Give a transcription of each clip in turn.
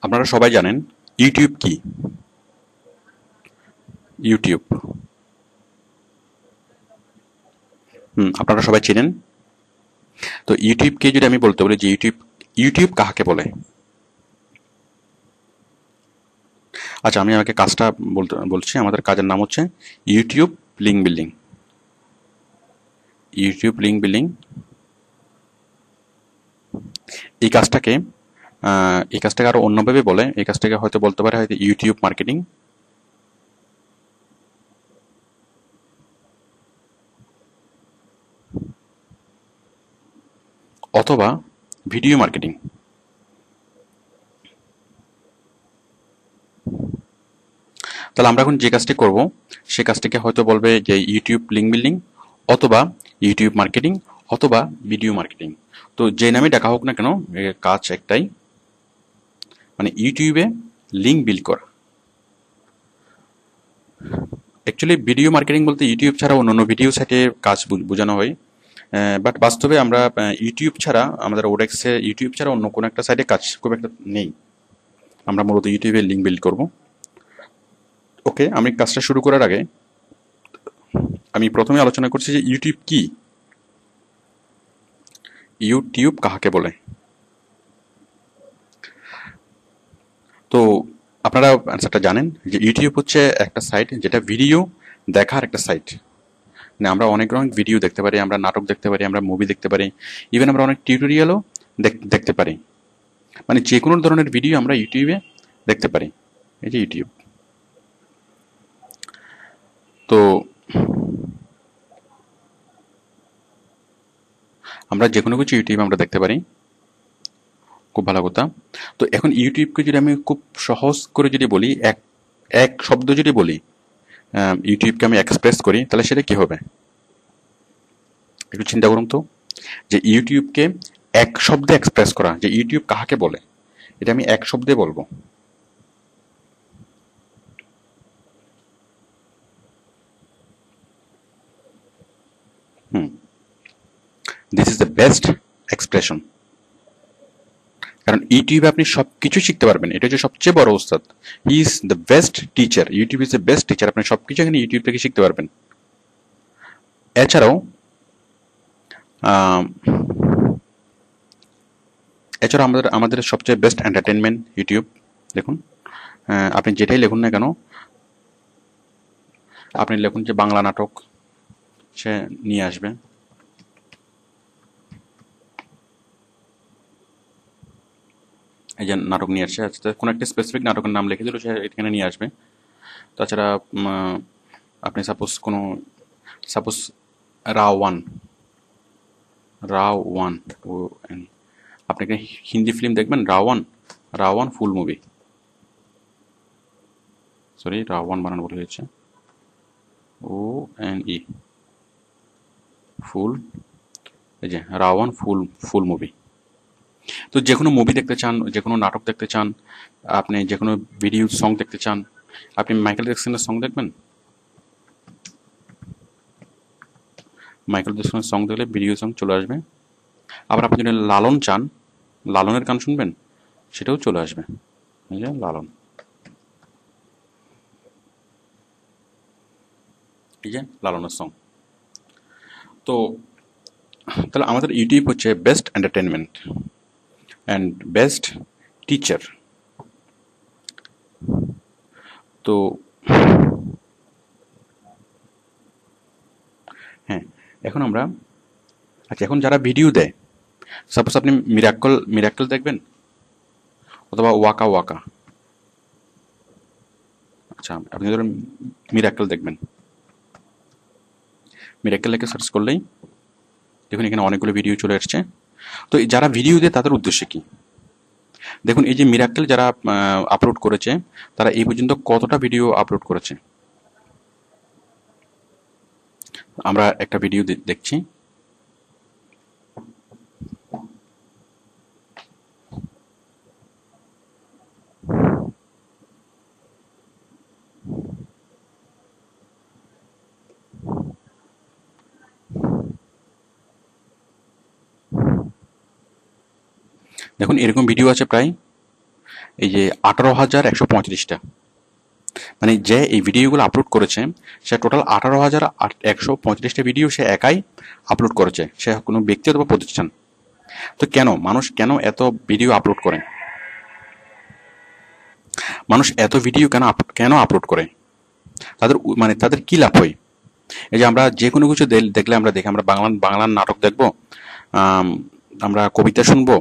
আপনারা সবাই জানেন ইউটিউব কি? ইউটিউব। আপনারা সবাই চেনেন। তো ইউটিউবকে যদি আমি বলতে বলি যে ইউটিউব, ইউটিউব কাহাকে বলে? আচ্ছা, আমি আমাকে কাজটা বলছি। আমাদের কাজের নাম হচ্ছে YouTube link building. YouTube link building এই কাজটাকে আরো অন্যভাবে বলে। এই কাজটাকে হয়তো বলতে পারে হয়তো ইউটিউব মার্কেটিং, অথবা ভিডিও মার্কেটিং। তাহলে আমরা এখন যে কাজটি করব সে কাজটিকে হয়তো বলবে যে ইউটিউব লিঙ্ক বিল্ডিং, অথবা ইউটিউব মার্কেটিং, অথবা ভিডিও মার্কেটিং। তো যে নামে ডাকা হোক না কেন, এর কাজ একটাই, মানে ইউটিউবে লিঙ্ক বিল্ড করা। অ্যাকচুয়ালি ভিডিও মার্কেটিং বলতে ইউটিউব ছাড়া অন্যান্য ভিডিও সাইটে কাজ বোঝানো হয়। বাট বাস্তবে আমরা ইউটিউব ছাড়া, আমাদের ওডেক্সে ইউটিউব ছাড়া অন্য কোনো একটা সাইটে কাজ খুব একটা নেই। আমরা মূলত ইউটিউবে লিঙ্ক বিল্ড করব। ওকে, আমি কাজটা শুরু করার আগে আমি প্রথমে আলোচনা করছি যে ইউটিউব কি। ইউটিউব কাহাকে বলে? তো আপনারা অ্যান্সারটা জানেন যে ইউটিউব হচ্ছে একটা সাইট যেটা ভিডিও দেখার একটা সাইট। মানে আমরা অনেক রকম ভিডিও দেখতে পারি, আমরা নাটক দেখতে পারি, আমরা মুভি দেখতে পারি, ইভেন আমরা অনেক টিউটোরিয়ালও দেখতে পারি। মানে যে কোনো ধরনের ভিডিও আমরা ইউটিউবে দেখতে পারি। এই যে ইউটিউব। তো আমরা যে কোনো কিছু ইউটিউবে আমরা দেখতে পারি। খুব ভালো কথা। তো এখন ইউটিউবকে যদি আমি খুব সহজ করে যদি বলি, এক এক শব্দ যদি বলি, ইউটিউবকে আমি এক্সপ্রেস করি, তাহলে সেটা কি হবে? একটু চিন্তা করুন তো, যে ইউটিউবকে এক শব্দে এক্সপ্রেস করা, যে ইউটিউব কাহাকে বলে, এটা আমি এক শব্দে বলবো। Hmm, this is the best expression. কারণ ইউটিউবে আপনি সবকিছু শিখতে পারবেন, এটা হচ্ছে সবচেয়ে বড় ওস্তাদ। He is the best teacher. YouTube is the best teacher. আপনি সবকিছু এখানে ইউটিউব থেকে শিখতে পারবেন। এছাড়াও আম, এছাড়াও আমাদের আমাদের সবচেয়ে বেস্ট এন্টারটেনমেন্ট ইউটিউব। দেখুন, আপনি যেটাই লিখুন না কেন, আপনি লিখুন যে বাংলা নাটক, সে নিয়ে আসবে। এই যে নাটক নিয়ে আসছে, আচ্ছা কোনো একটা স্পেসিফিক নাটকের নাম লিখে দিল, সে এখানে নিয়ে আসবে। তাছাড়া আপনি সাপোজ রাওয়ান, রাওয়ান ও আপনি কি হিন্দি ফিল্ম দেখবেন? Ra One, Ra One full movie, sorry Ra One বানানো ভুল হয়েছে, ও এন ই, ফুল, এই যে রাওয়ান ফুল, ফুল মুভি। তো যে কোনো মুভি দেখতে চান, যে কোনো নাটক দেখতে চান, আপনি যে কোনো ভিডিও সং দেখতে চান, আপনি মাইকেল জ্যাকসনের সং দেখবেন। মাইকেল জ্যাকসনের সং দেখলে ভিডিও সং চলে আসবে। আবার আপনি যদি লালন চান, লালনের গান শুনবেন, সেটাও চলে আসবে। এই যে লালন, এই যে লালনের সং। তো তাহলে আমাদের ইউটিউব হচ্ছে best entertainment and best teacher. তো হ্যাঁ, এখন আমরা, আচ্ছা এখন যারা ভিডিও দেয়, সাপোজ আপনি মিরাক্কল, মিরাক্কেল দেখবেন, অথবা ওয়াকা ওয়াকা। আচ্ছা আপনি ধরুন মিরাক্কেল দেখবেন, মিরাক্কেল লিখে সার্চ করলেই দেখুন এখানে অনেকগুলো ভিডিও চলে আসছে। তো এই যারা ভিডিও দেয় তাদের উদ্দেশ্য কি? দেখুন এই যে মিরাক্কেল যারা আপলোড করেছে, তারা এই পর্যন্ত কতটা ভিডিও আপলোড করেছে। আমরা একটা ভিডিও দেখছি। দেখুন এরকম ভিডিও আছে প্রায় এই যে 18,135টা, মানে যে এই ভিডিওগুলো আপলোড করেছে সে টোটাল 18,135টা ভিডিও সে একাই আপলোড করেছে, সে কোনো ব্যক্তি অথবা প্রতিষ্ঠান। তো মানুষ কেন এত ভিডিও আপলোড করে? মানুষ এত ভিডিও কেন আপলোড করে? তাদের কি লাভ হয়? এই যে আমরা যে কোনো কিছু দেখলে আমরা দেখি, আমরা বাংলার নাটক দেখবো, আমরা কবিতা শুনবো,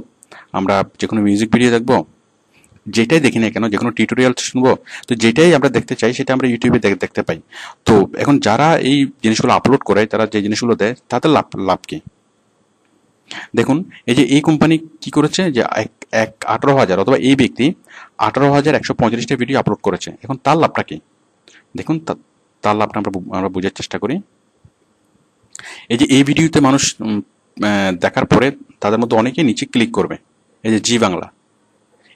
আমরা যে কোনো মিউজিক ভিডিও দেখবো, যেটাই দেখি না কেন, যে কোনো টিউটোরিয়াল শুনবো, তো যেটাই আমরা দেখতে চাই সেটা আমরা ইউটিউবে দেখতে পাই। তো এখন যারা এই জিনিসগুলো আপলোড করে, তারা যে জিনিসগুলো দেয়, তাদের লাভ কি? দেখুন, এই যে এই কোম্পানি কি করেছে, যে 18,000 অথবা এই ব্যক্তি 18,135টা ভিডিও আপলোড করেছে, এখন তার লাভটা কি? দেখুন, তার লাভটা আমরা বোঝার চেষ্টা করি। এই যে এই ভিডিওতে মানুষ দেখার পরে তাদের মধ্যে অনেকেই নিচে ক্লিক করবে, এই যে জি বাংলা,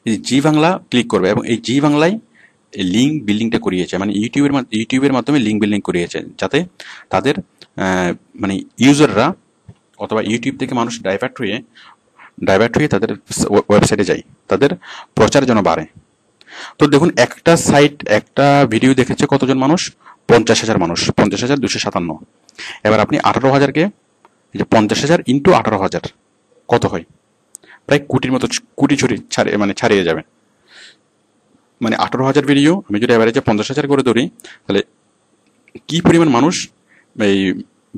এই জি বাংলা ক্লিক করবে, এবং এই জি বাংলায় লিঙ্ক বিল্ডিংটা করিয়েছে, মানে ইউটিউবের মাধ্যমে লিঙ্ক বিল্ডিং করিয়েছে, যাতে তাদের মানে ইউজাররা অথবা ইউটিউব থেকে মানুষ ডাইভার্ট হয়ে তাদের ওয়েবসাইটে যায়, তাদের প্রচার যেন বাড়ে। তো দেখুন, একটা ভিডিও দেখেছে কতজন মানুষ? 50,000 মানুষ, 50,257। এবার আপনি 18,000কে, এই যে 50,000 ইন্টু 18,000 কত হয়? প্রায় কোটির মতো, কোটি ছাড়িয়ে যাবে। মানে 18,000 ভিডিও আমি যদি এভারেজে 50,000 করে ধরি, তাহলে কি পরিমাণ মানুষ এই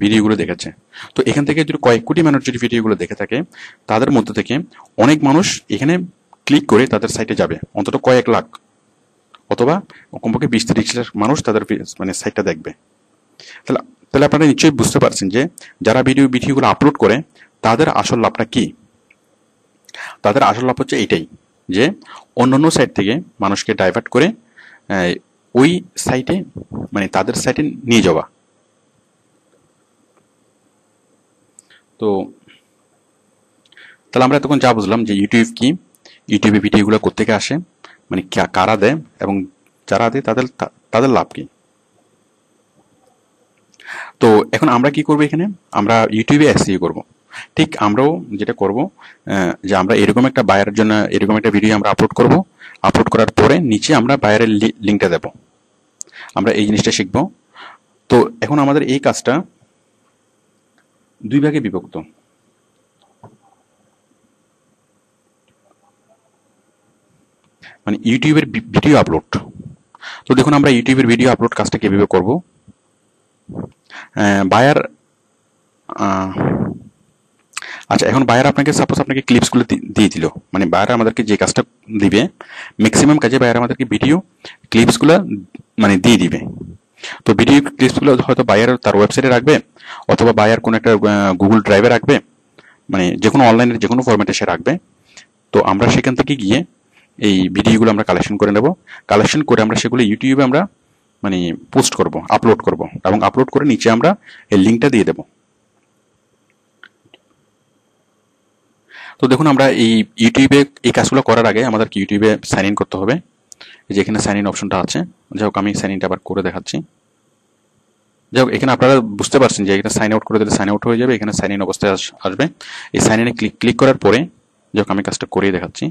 ভিডিওগুলো দেখেছে। তো এখান থেকে যদি কয়েক কোটি মানুষ যদি ভিডিওগুলো দেখে থাকে, তাদের মধ্যে থেকে অনেক মানুষ এখানে ক্লিক করে তাদের সাইটে যাবে, অন্তত কয়েক লাখ, অথবা কমপক্ষে 20-30 লাখ মানুষ তাদের মানে সাইটটা দেখবে। তাহলে তাহলে আপনারা নিশ্চয়ই বুঝতে পারছেন যে যারা ভিডিওগুলো আপলোড করে তাদের আসল লাভটা কি? তাদের আসল লাভ হচ্ছে এইটাই, যে অন্যান্য সাইট থেকে মানুষকে ডাইভার্ট করে ওই সাইটে, মানে তাদের সাইটে নিয়ে যাওয়া। তো তাহলে আমরা তখন যা বুঝলাম যে ইউটিউব কি, ইউটিউবে ভিডিওগুলো কোত্থেকে আসে, মানে কারা দেয়, এবং যারা দেয় তাদের লাভ কি। তো এখন আমরা কি করব? এখানে আমরা ইউটিউবে এসইও করব। ঠিক আমরাও যেটা করব, যে আমরা এরকম একটা বায়ারের জন্য এরকম একটা ভিডিও আমরা আপলোড করব, আপলোড করার পরে নিচে আমরা বায়ারের লিঙ্কটা দেব। আমরা এই জিনিসটা শিখব। তো এখন আমাদের এই কাজটা দুই ভাগে বিভক্ত। মানে ইউটিউবের ভিডিও আপলোড। তো দেখুন, আমরা ইউটিউবের ভিডিও আপলোড কাজটা কিভাবে করব। বায়ার, আচ্ছা, এখন বায়ার আপনাকে ক্লিপসগুলো দিয়ে দিল, মানে বায়ার আমাদেরকে যে কাজটা দিবে, ম্যাক্সিমাম কাজে বায়ার আমাদেরকে ভিডিও ক্লিপসগুলো মানে দিয়ে দিবে। তো ভিডিও ক্লিপসগুলো হয়তো বায়ার তার ওয়েবসাইটে রাখবে, অথবা বায়ার কোনো একটা গুগল ড্রাইভে রাখবে, মানে যে কোনো অনলাইনের যে কোনো ফরম্যাটে সে রাখবে। তো আমরা সেখান থেকে গিয়ে এই ভিডিওগুলো আমরা কালেকশন করে নেব। কালেকশন করে আমরা সেগুলো ইউটিউবে আমরা মানে পোস্ট করব, আপলোড করব, এবং আপলোড করে নিচে আমরা এই লিঙ্কটা দিয়ে দেব। তো দেখুন, আমরা এই ইউটিউবে এই কাজগুলো করার আগে আমাদেরকে ইউটিউবে সাইন ইন করতে হবে। যে এখানে সাইন ইন অপশনটা আছে, যাই হোক আমি সাইন ইনটা আবার করে দেখাচ্ছি। যাই হোক, এখানে আপনারা বুঝতে পারছেন যে এখানে সাইন আউট করে দিলে সাইন আউট হয়ে যাবে, এখানে সাইন ইন অবস্থায় আসবে। এই সাইন ইনে ক্লিক করার পরে, যাই হোক আমি কাজটা করিয়ে দেখাচ্ছি।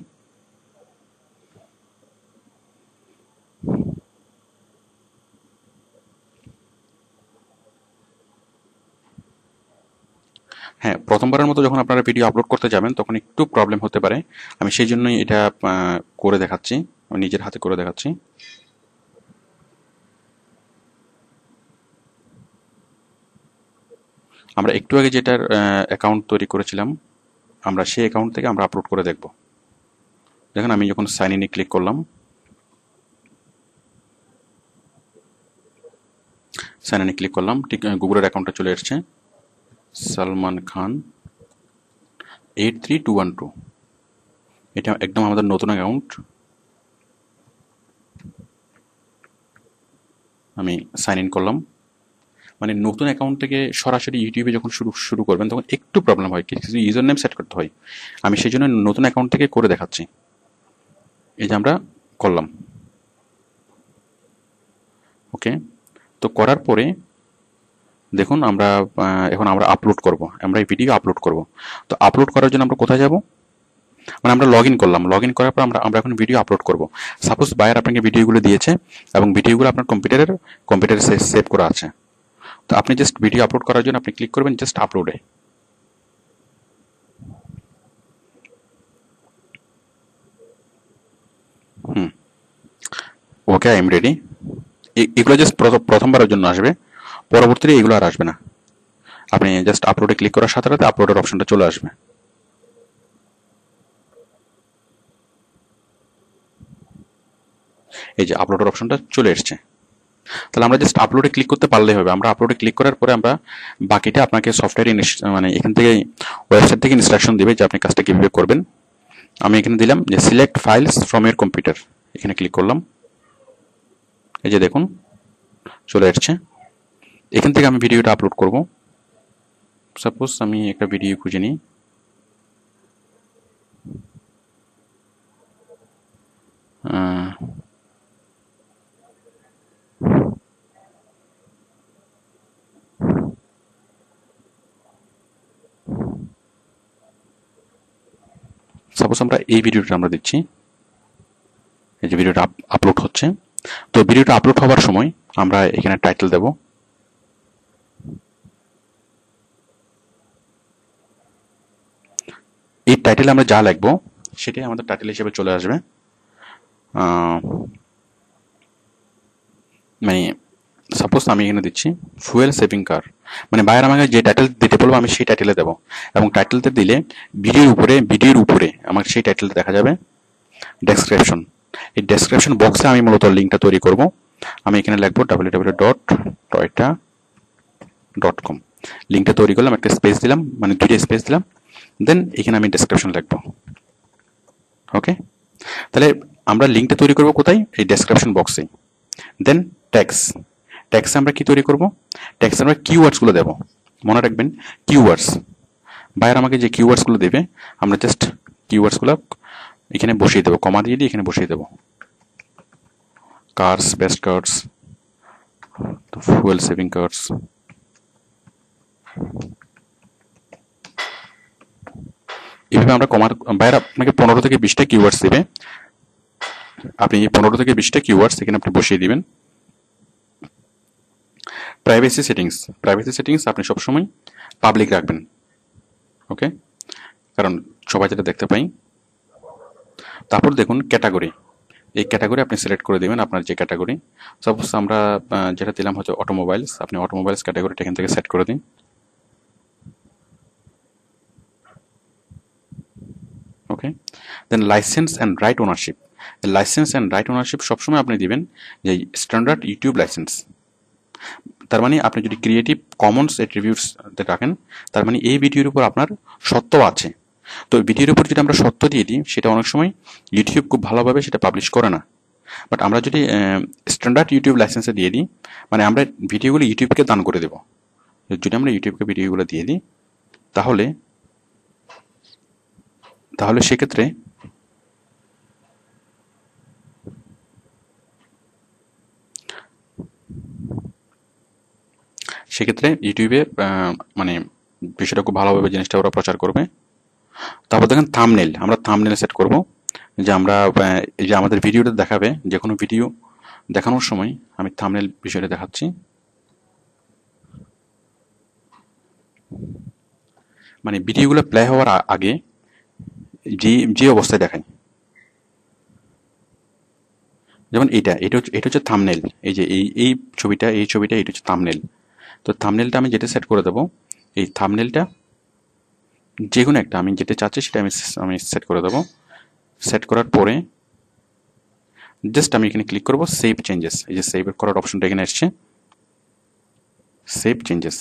হ্যাঁ, প্রথমবারের মতো যখন আপনারা ভিডিও আপলোড করতে যাবেন তখন একটু প্রবলেম হতে পারে। আমি সেই জন্যই এটা করে দেখাচ্ছি, আমি নিজের হাতে করে দেখাচ্ছি। আমরা একটু আগে যেটার অ্যাকাউন্ট তৈরি করেছিলাম, আমরা সেই অ্যাকাউন্ট থেকে আমরা আপলোড করে দেখব। দেখেন, আমি যখন সাইন ইনে ক্লিক করলাম, সাইন ইনে ক্লিক করলাম, ঠিক গুগলের অ্যাকাউন্টটা চলে এসছে, সালমান খান 83212। এটা একদম আমাদের নতুন অ্যাকাউন্ট। আমি সাইন ইন করলাম। মানে নতুন অ্যাকাউন্ট থেকে সরাসরি ইউটিউবে যখন শুরু করবেন তখন একটু প্রবলেম হয়, কিছু ইউজার নেম সেট করতে হয়। আমি সেই জন্য নতুন অ্যাকাউন্ট থেকে করে দেখাচ্ছি। এই যে আমরা করলাম, ওকে। তো করার পরে দেখুন, এখন আমরা আপলোড করব, আমরা এই ভিডিও আপলোড করব। তো আপলোড করার জন্য আমরা কোথায় যাব? মানে আমরা লগ ইন করলাম, লগ ইন করার পর আমরা এখন ভিডিও আপলোড করব। সাপোজ বায়ার আপনাকে ভিডিওগুলো দিয়েছে এবং ভিডিওগুলো আপনার কম্পিউটারে সেভ করা আছে। তো আপনি জাস্ট ভিডিও আপলোড করার জন্য আপনি ক্লিক করবেন জাস্ট আপলোডে। Okay, I am ready. এগুলো জাস্ট প্রথমবারের জন্য আসবে, পরবর্তীতে এগুলো আর আসবে না। আপনি জাস্ট আপলোডে ক্লিক করার সাথে সাথে আপলোডের অপশনটা চলে আসবে। এই যে আপলোডের অপশনটা চলে এসছে। তাহলে আমরা জাস্ট আপলোডে ক্লিক করতে পারলেই হবে। আমরা আপলোডে ক্লিক করার পরে আমরা বাকিটা আপনাকে সফটওয়্যার মানে এখান থেকে ওয়েবসাইট থেকে ইনস্ট্রাকশন দিবে যে আপনি কাজটা কিভাবে করবেন। আমি এখানে দিলাম যে select files from year computer, এখানে ক্লিক করলাম। এই যে দেখুন চলে আসছে। এখান থেকে আমি ভিডিওটা আপলোড করব। সাপোজ আমি একটা ভিডিও খুঁজে নিই। সাপোজ আমরা এই ভিডিওটা আমরা দিচ্ছি। এই যে ভিডিওটা আপলোড হচ্ছে। তো ভিডিওটা আপলোড হওয়ার সময় আমরা এখানে টাইটেল দেব। এই টাইটেলে আমরা যা লিখবো সেটাই আমাদের টাইটেল হিসেবে চলে আসবে। মানে সাপোজ আমি এখানে দিচ্ছি ফুয়েল সেভিং কার, মানে বায়ার আমাকে যে টাইটেল দিতে বলবো আমি সেই টাইটেলে দেবো, এবং টাইটেলটা দিলে ভিডিওর উপরে আমার সেই টাইটেলটা দেখা যাবে। ডেসক্রিপশন, এই ডেসক্রিপশন বক্সে আমি মূলত লিঙ্কটা তৈরি করব। আমি এখানে লিখবো www.toyota.com। লিঙ্কটা তৈরি করলাম, একটা স্পেস দিলাম, মানে দুইটা স্পেস দিলাম, দেন এখানে আমি ডেসক্রিপশন লিখবো। ওকে, তাহলে আমরা লিঙ্কটা তৈরি করব কোথায়? এই ডেসক্রিপশন বক্সে। দেন ট্যাক্সে আমরা কি তৈরি করব? ট্যাক্সে আমরা কিওয়ার্ডসগুলো দেব। মনে রাখবেন কিওয়ার্ডস, বায়ার আমাকে যে কিওয়ার্ডসগুলো দেবে আমরা জাস্ট কিওয়ার্ডসগুলো এখানে বসিয়ে দেবো, কমা দিয়ে এখানে বসিয়ে দেবো। Cars, best cars, fuel saving cars. এইভাবে আমরা বায়ার আপনাকে 15 থেকে 20টা কিওয়ার্ডস দেবে। আপনি এই 15 থেকে 20টা কিওয়ার্ডস এখানে আপনি বসিয়ে দিবেন। প্রাইভেসি সেটিংস আপনি সবসময় পাবলিক রাখবেন। ওকে, কারণ সবাই যেটা দেখতে পাই। তারপর দেখুন ক্যাটাগরি, এই ক্যাটাগরি আপনি সিলেক্ট করে দিবেন আপনার যে ক্যাটাগরি। সাপোজ আমরা যেটা দিলাম হচ্ছে অটোমোবাইলস, আপনি অটোমোবাইলস ক্যাটাগরিটা এখান থেকে সেট করে দিন। Okay, then licence and right ownership. Licence and right ownership সবসময় আপনি দিবেন যে স্ট্যান্ডার্ড ইউটিউব লাইসেন্স। তার মানে আপনি যদি ক্রিয়েটিভ কমন্স অ্যাট্রিবিউটস রাখেন, তার মানে এই ভিডিওর উপর আপনার সত্য আছে। তো ভিডিওর উপর যদি আমরা সত্য দিয়ে দিই, সেটা অনেক সময় ইউটিউব খুব ভালোভাবে সেটা পাবলিশ করে না। বাট আমরা যদি স্ট্যান্ডার্ড ইউটিউব লাইসেন্সে দিয়ে দিই, মানে আমরা ভিডিওগুলো ইউটিউবকে দান করে দেব। যদি আমরা ইউটিউবকে ভিডিওগুলো দিয়ে দিই, তাহলে সেক্ষেত্রে ইউটিউবে মানে বিষয়টা খুব ভালোভাবে জিনিসটা ওরা প্রচার করবে। তারপর দেখেন থাম্বনেল, আমরা থাম্বনেল সেট করব যে আমরা এই যে আমাদের ভিডিওটা দেখাবে, যে কোনো ভিডিও দেখানোর সময় আমি থাম্বনেল বিষয়টা দেখাচ্ছি। মানে ভিডিওগুলো প্লে হওয়ার আগে যে অবস্থায় দেখায়, যেমন এটা হচ্ছে থাম্বনেল। এই যে এই ছবিটা এটা হচ্ছে থাম্বনেল। তো থাম্বনেলটা আমি যেটা সেট করে দেবো, এই থাম্বনেলটা যে কোনো একটা আমি যেটা চাচ্ছি সেটা আমি সেট করে দেবো। সেট করার পরে জাস্ট আমি এখানে ক্লিক করব সেভ চেঞ্জেস। এই যে সেভ করার অপশনটা এখানে আসছে, save changes,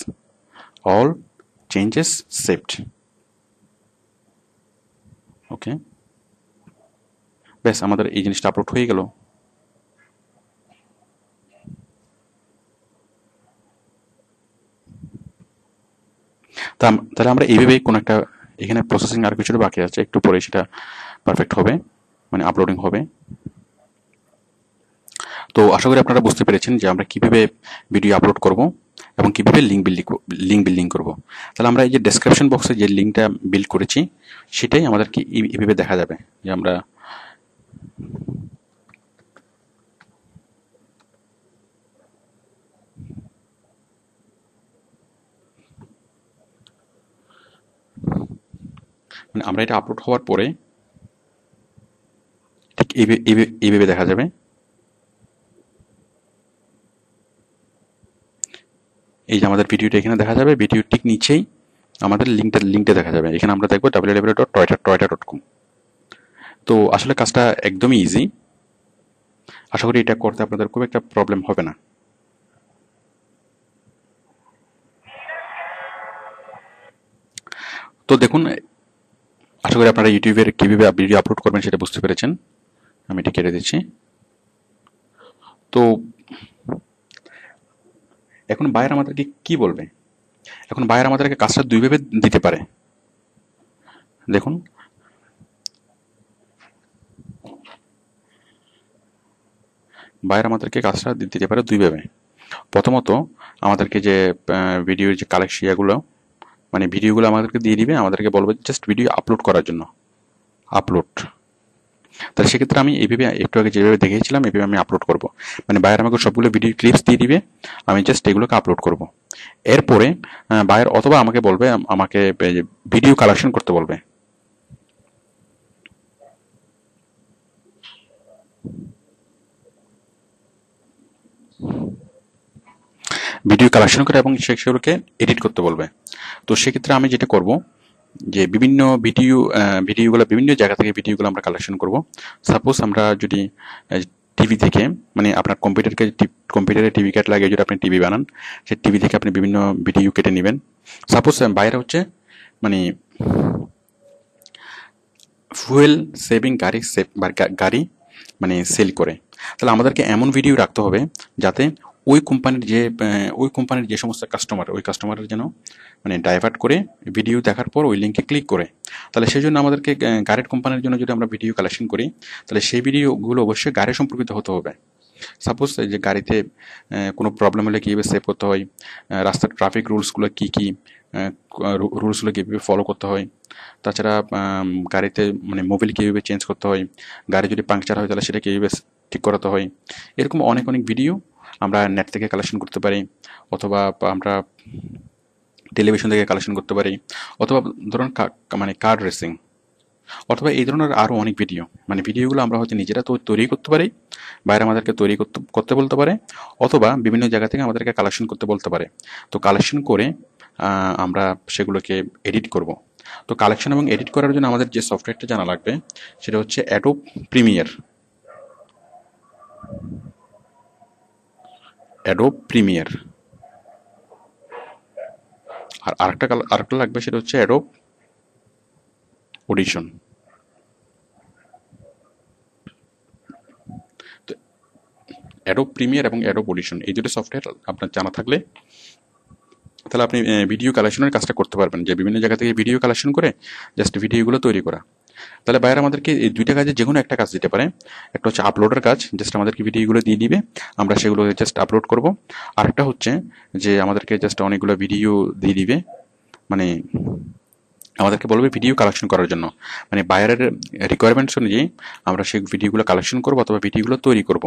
all changes saved. Okay, ব্যাস আমাদের এই জিনিসটা আপলোড হয়ে গেল। তাহলে আমরা এইভাবেই কোনো একটা, এখানে প্রসেসিং আর কিছুটা বাকি আছে, একটু পরে সেটা পারফেক্ট হবে, মানে আপলোডিং হবে। তো আশা করি আপনারা বুঝতে পেরেছেন যে আমরা কিভাবে ভিডিও আপলোড করব এবং কীভাবে লিঙ্ক বিল্ডিং করব। তাহলে আমরা এই যে ডেসক্রিপশন বক্সে যে লিঙ্কটা বিল্ড করেছি সেটাই আমাদেরকে এইভাবে দেখা যাবে যে আমরা মানে আমরা এটা আপলোড হওয়ার পরে ঠিক এইভাবে দেখা যাবে। এই যে আমাদের ভিডিওটা এখানে দেখা যাবে, ভিডিওর ঠিক নিচেই আমাদের লিঙ্কটা দেখা যাবে। এখানে আমরা দেখবো www.toyota.com। তো আসলে কাজটা একদমই ইজি, আশা করি এটা করতে আপনাদের খুব একটা প্রবলেম হবে না। তো দেখুন, আশা করি আপনারা ইউটিউবের কীভাবে ভিডিও আপলোড করবেন সেটা বুঝতে পেরেছেন। আমি এটা কেটে দিচ্ছি। তো এখন বায়ার আমাদেরকে কি বলবে? এখন বায়ার আমাদেরকে কাজটা দুইভাবে দিতে পারে। দেখুন, বায়ার আমাদেরকে কাজটা দিতে পারে দুইভাবে। প্রথমত আমাদেরকে যে ভিডিওর যে কালেকশনগুলো, মানে ভিডিওগুলো আমাদেরকে দিয়ে দিবে, আমাদেরকে বলবে জাস্ট ভিডিও আপলোড করার জন্য, আপলোড। তাহলে সেক্ষেত্রে আমি এইভাবে একটু আগে যেভাবে দেখিয়েছিলাম এইভাবে আমি আপলোড করব। মানে বায়ার আমাকে সবগুলো ভিডিও ক্লিপস দিয়ে দিবে, আমি জাস্ট এগুলোকে আপলোড করব। এরপরে বায়ার অথবা আমাকে বলবে আমাকে ভিডিও কালেকশন করতে বলবে। ভিডিও কালেকশন করে এবং সেগুলোকে এডিট করতে বলবে। তো সেক্ষেত্রে আমি যেটা করব যে বিভিন্ন ভিডিওগুলো বিভিন্ন জায়গা থেকে ভিডিওগুলো আমরা কালেকশন করব। সাপোজ আমরা যদি টিভি থেকে, মানে আপনার কম্পিউটারে টিভি কাট লাগিয়ে যদি আপনি টিভি বানান, সেই টিভি থেকে আপনি বিভিন্ন ভিডিও কেটে নেবেন। সাপোজ বাইরে হচ্ছে মানে ফুয়েল সেভিং গাড়ি মানে সেল করে, তাহলে আমাদেরকে এমন ভিডিও রাখতে হবে যাতে ওই কোম্পানির যে সমস্ত কাস্টমার, ওই কাস্টমারের যেন মানে ডাইভার্ট করে ভিডিও দেখার পর ওই লিঙ্কে ক্লিক করে। তাহলে সেই জন্য আমাদেরকে গাড়ির কোম্পানির জন্য যদি আমরা ভিডিও কালেকশন করি, তাহলে সেই ভিডিওগুলো অবশ্যই গাড়ি সম্পর্কিত হতে হবে। সাপোজ এই যে গাড়িতে কোনো প্রবলেম হলে কীভাবে সেভ করতে হয়, রাস্তার ট্রাফিক রুলসগুলো কী কী, রুলসগুলো কীভাবে ফলো করতে হয়, তাছাড়া গাড়িতে মানে মোবিল কীভাবে চেঞ্জ করতে হয়, গাড়ি যদি পাংচার হয় তাহলে সেটা কীভাবে ঠিক করাতে হয়, এরকম অনেক ভিডিও আমরা নেট থেকে কালেকশন করতে পারি, অথবা আমরা টেলিভিশন থেকে কালেকশন করতে পারি, অথবা ধরুন মানে কার রেসিং, অথবা এই ধরনের আরও অনেক ভিডিও, মানে ভিডিওগুলো আমরা হয়তো নিজেরা তৈরি করতে পারি, বাইরে আমাদেরকে তৈরি করতে বলতে পারে, অথবা বিভিন্ন জায়গা থেকে আমাদেরকে কালেকশন করতে বলতে পারে। তো কালেকশন করে আমরা সেগুলোকে এডিট করব। তো কালেকশন এবং এডিট করার জন্য আমাদের যে সফটওয়্যারটা জানা লাগবে সেটা হচ্ছে অ্যাডোব প্রিমিয়ার। আর আরেকটা লাগবে, সেটা হচ্ছে অ্যাডোব অডিশন। তো অ্যাডোব প্রিমিয়ার এবং অ্যাডোব অডিশন এই দুটো সফটওয়্যার আপনার জানা থাকলে তাহলে আপনি ভিডিও কালেকশনের কাজটা করতে পারবেন, যে বিভিন্ন জায়গা থেকে ভিডিও কালেকশন করে জাস্ট ভিডিওগুলো তৈরি করা। তাহলে বাইরে আমাদেরকে এই দুইটা কাজে যে কোনো একটা কাজ দিতে পারে। একটা হচ্ছে আপলোডের কাজ, জাস্ট আমাদেরকে ভিডিওগুলো দিয়ে দিবে, আমরা সেগুলো জাস্ট আপলোড করব। আরেকটা হচ্ছে যে আমাদেরকে জাস্ট অনেকগুলো ভিডিও দিয়ে দিবে, মানে আমাদেরকে বলবে ভিডিও কালেকশন করার জন্য, মানে বায়ারের রিকোয়ারমেন্টস অনুযায়ী আমরা সেই ভিডিওগুলো কালেকশন করবো অথবা ভিডিওগুলো তৈরি করব।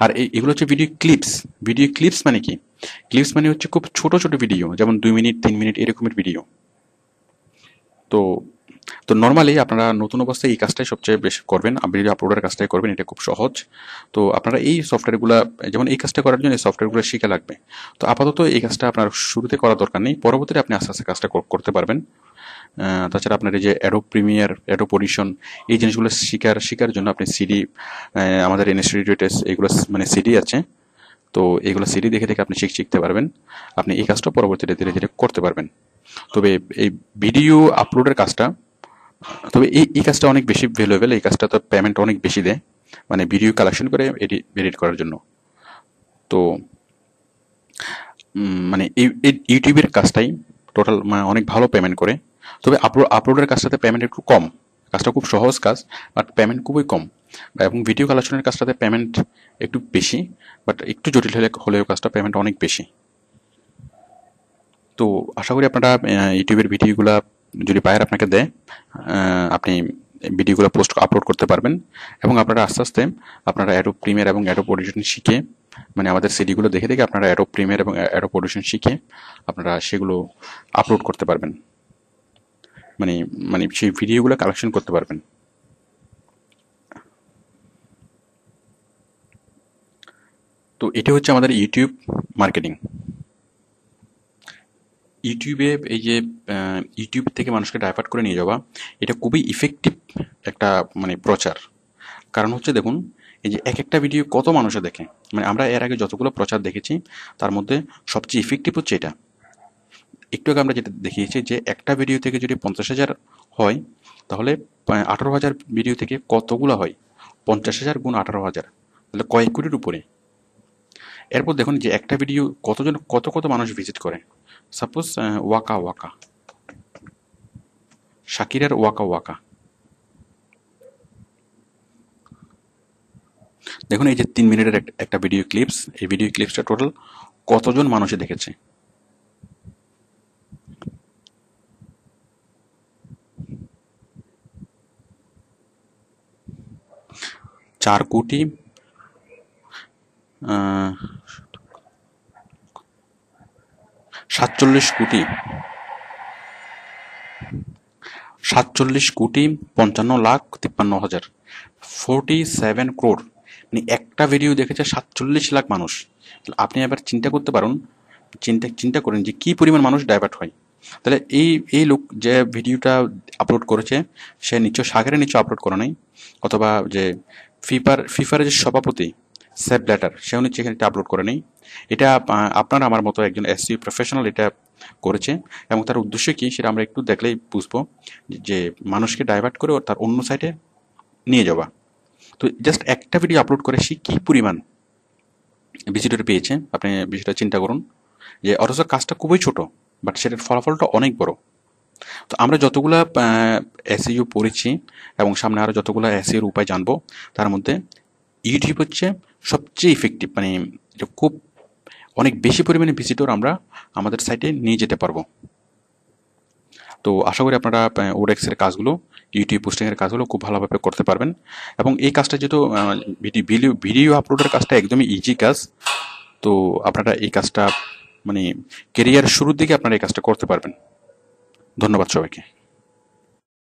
আর এগুলো হচ্ছে ভিডিও ক্লিপস মানে কি? ক্লিপস মানে হচ্ছে খুব ছোট ছোট ভিডিও, যেমন 2 মিনিট 3 মিনিট এরকমের ভিডিও। তো তো নর্মালি আপনারা নতুন অবস্থায় এই কাজটাই সবচেয়ে বেশি করবেন, ভিডিও আপলোডের কাজটাই করবেন, এটা খুব সহজ। তো আপনারা এই সফটওয়্যারগুলো, যেমন এই কাজটা করার জন্য এই সফটওয়্যারগুলো শেখা লাগবে। তো আপাতত এই কাজটা আপনার শুরুতে করা দরকার নেই, পরবর্তীতে আপনি আস্তে আস্তে কাজটা করতে পারবেন। তাছাড়া আপনার এই যে অ্যাডোব প্রিমিয়ার, অ্যাডোব অডিশন, এই জিনিসগুলো শেখার জন্য আপনি সিডি, আমাদের ইনস্টিটিউটে এগুলো মানে সিডি আছে, তো এগুলো সিডি দেখে দেখে আপনি শিখতে পারবেন। আপনি এই কাজটা পরবর্তীতে ধীরে ধীরে করতে পারবেন। তবে এই ভিডিও আপলোডের কাজটা, তবে এই কাজটা অনেক বেশি ভ্যালুয়েবল, এই কাজটা তো পেমেন্ট অনেক বেশি দেয়, মানে ভিডিও কালেকশন করে এডিট করার জন্য। তো মানে এই ইউটিউবের কাজটাই টোটাল অনেক ভালো পেমেন্ট করে। তবে আপলোডের কাজটাতে পেমেন্ট একটু কম, কাজটা খুব সহজ কাজ, বাট পেমেন্ট খুবই কম। এবং ভিডিও কালেকশনের কাজটাতে পেমেন্ট একটু বেশি, বাট একটু জটিল হলেও কাজটা পেমেন্ট অনেক বেশি। তো আশা করি আপনারা ইউটিউবের ভিডিওগুলো যদি বায়ার আপনাকে দেয়, আপনি ভিডিওগুলো পোস্ট আপলোড করতে পারবেন এবং আপনারা আস্তে আস্তে আপনারা অ্যাডোব প্রিমিয়ার এবং অ্যাডোব অডিশন শিখে, মানে আমাদের সিডিগুলো দেখে দেখে আপনারা অ্যাডোব প্রিমিয়ার এবং অ্যাডোব অডিশন শিখে আপনারা সেগুলো আপলোড করতে পারবেন, মানে মানে সেই ভিডিওগুলো কালেকশন করতে পারবেন। তো এটা হচ্ছে আমাদের ইউটিউব মার্কেটিং। ইউটিউবে এই যে ইউটিউব থেকে মানুষকে ডাইভার্ট করে নিয়ে যাওয়া, এটা খুবই ইফেক্টিভ একটা মানে প্রচার। কারণ হচ্ছে দেখুন, এই যে এক একটা ভিডিও কত মানুষে দেখে, মানে আমরা এর আগে যতগুলো প্রচার দেখেছি তার মধ্যে সবচেয়ে ইফেক্টিভ হচ্ছে এটা। একটু আগে আমরা যেটা দেখিয়েছি যে একটা ভিডিও থেকে যদি 50,000 হয়, তাহলে 18,000 ভিডিও থেকে কতগুলো হয়? 50,000 গুণ 18,000, তাহলে কয়েক কোটির উপরে। এরপর দেখুন যে একটা ভিডিও কতজন কত কত মানুষ ভিজিট করে। সাপোজ ওয়াকা ওয়াকা, শাকিরের ওয়াকা ওয়াকা, দেখুন এই যে 3 মিনিটের একটা ভিডিও ক্লিপস, এই ভিডিও ক্লিপসটা টোটাল কতজন মানুষে দেখেছে। 4 কোটি 47 কোটি 55,53,50,000, 47 crore, মানে একটা ভিডিও দেখেছে 47 লাখ মানুষ। আপনি এবার চিন্তা করতে পারুন, চিন্তা করেন যে কি পরিমাণ মানুষ ডাইভার্ট হয়। তাহলে এই লোক যে ভিডিওটা আপলোড করেছে, সে নিশ্চয় সাগরের নিচে আপলোড করে নাই, অথবা যে ফিফার যে সভাপতি সেভ ব্ল্যাটার, সেও নিশ্চয় এখানে আপলোড করে নেই। এটা আপনার আমার মতো একজন এসইও প্রফেশনাল এটা করেছে, এবং তার উদ্দেশ্য কি সেটা আমরা একটু দেখলেই বুঝবো, যে মানুষকে ডাইভার্ট করে তার অন্য সাইটে নিয়ে যাওয়া। তো জাস্ট একটা ভিডিও আপলোড করে সে কি পরিমাণ ভিজিটর পেয়েছে, আপনি বিষয়টা চিন্তা করুন। যে অথচ কাজটা খুবই ছোট, বাট সেটার ফলাফলটা অনেক বড়। তো আমরা যতগুলা এসইও পড়েছি এবং সামনে আরও যতগুলো এসইওর উপায় জানবো, তার মধ্যে ইউটিউব হচ্ছে সবচেয়ে ইফেক্টিভ, মানে খুব অনেক বেশি পরিমাণে ভিজিটর আমরা আমাদের সাইটে নিয়ে যেতে পারবো। তো আশা করি আপনারা ওডেক্সের কাজগুলো, ইউটিউব পোস্টিংয়ের কাজগুলো খুব ভালোভাবে করতে পারবেন। এবং এই কাজটা যেহেতু ভিডিও আপলোডের কাজটা একদমই ইজি কাজ, তো আপনারা এই কাজটা মানে কেরিয়ার শুরুর দিকে আপনারা এই কাজটা করতে পারবেন। ধন্যবাদ সবাইকে।